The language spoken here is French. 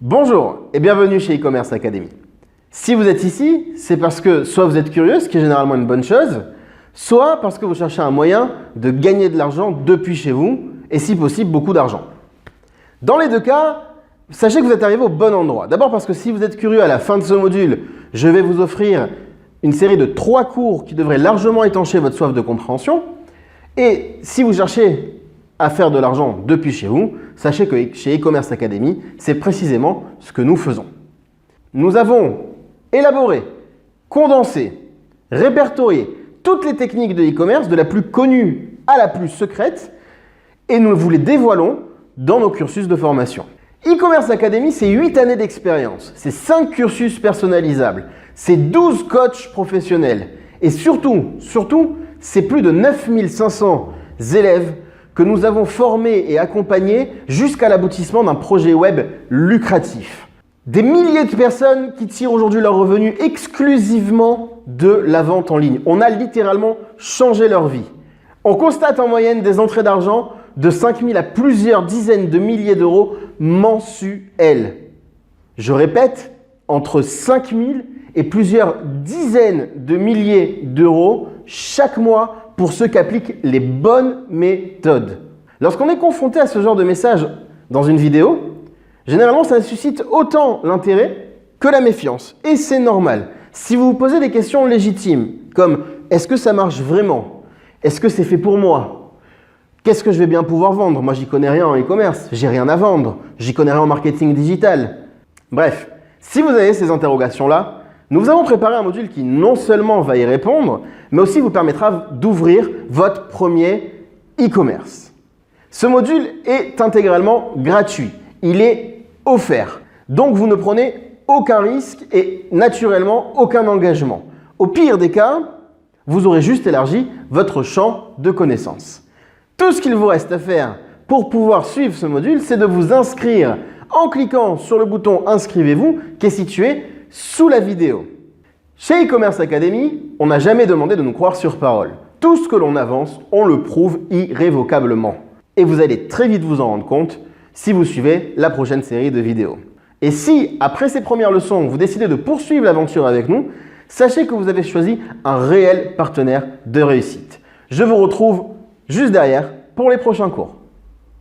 Bonjour et bienvenue chez e-commerce Academy. Si vous êtes ici, c'est parce que soit vous êtes curieux, ce qui est généralement une bonne chose, soit parce que vous cherchez un moyen de gagner de l'argent depuis chez vous et si possible beaucoup d'argent. Dans les deux cas, sachez que vous êtes arrivé au bon endroit. D'abord parce que si vous êtes curieux, à la fin de ce module, je vais vous offrir une série de 3 cours qui devraient largement étancher votre soif de compréhension. Et si vous cherchez à faire de l'argent depuis chez vous, sachez que chez e-commerce Academy, c'est précisément ce que nous faisons. Nous avons élaboré, condensé, répertorié toutes les techniques de e-commerce, de la plus connue à la plus secrète, et nous vous les dévoilons dans nos cursus de formation. E-commerce Academy, c'est 8 années d'expérience, c'est 5 cursus personnalisables, c'est 12 coachs professionnels, et surtout, c'est plus de 9500 élèves que nous avons formés et accompagnés jusqu'à l'aboutissement d'un projet web lucratif. Des milliers de personnes qui tirent aujourd'hui leurs revenus exclusivement de la vente en ligne. On a littéralement changé leur vie. On constate en moyenne des entrées d'argent de 5 000 à plusieurs dizaines de milliers d'euros mensuels. Je répète, entre 5 000 et plusieurs dizaines de milliers d'euros chaque mois pour ceux qui appliquent les bonnes méthodes. Lorsqu'on est confronté à ce genre de message dans une vidéo, généralement ça suscite autant l'intérêt que la méfiance. Et c'est normal. Si vous vous posez des questions légitimes, comme est-ce que ça marche vraiment? Est-ce que c'est fait pour moi? Qu'est-ce que je vais bien pouvoir vendre? Moi, j'y connais rien en e-commerce, j'ai rien à vendre, j'y connais rien en marketing digital. Bref, si vous avez ces interrogations-là, nous vous avons préparé un module qui non seulement va y répondre, mais aussi vous permettra d'ouvrir votre premier e-commerce. Ce module est intégralement gratuit. Il est offert. Donc, vous ne prenez aucun risque et naturellement aucun engagement. Au pire des cas, vous aurez juste élargi votre champ de connaissances. Tout ce qu'il vous reste à faire pour pouvoir suivre ce module, c'est de vous inscrire en cliquant sur le bouton « Inscrivez-vous » qui est situé sous la vidéo. Chez e-commerce Academy, on n'a jamais demandé de nous croire sur parole. Tout ce que l'on avance, on le prouve irrévocablement. Et vous allez très vite vous en rendre compte si vous suivez la prochaine série de vidéos. Et si, après ces premières leçons, vous décidez de poursuivre l'aventure avec nous, sachez que vous avez choisi un réel partenaire de réussite. Je vous retrouve juste derrière pour les prochains cours.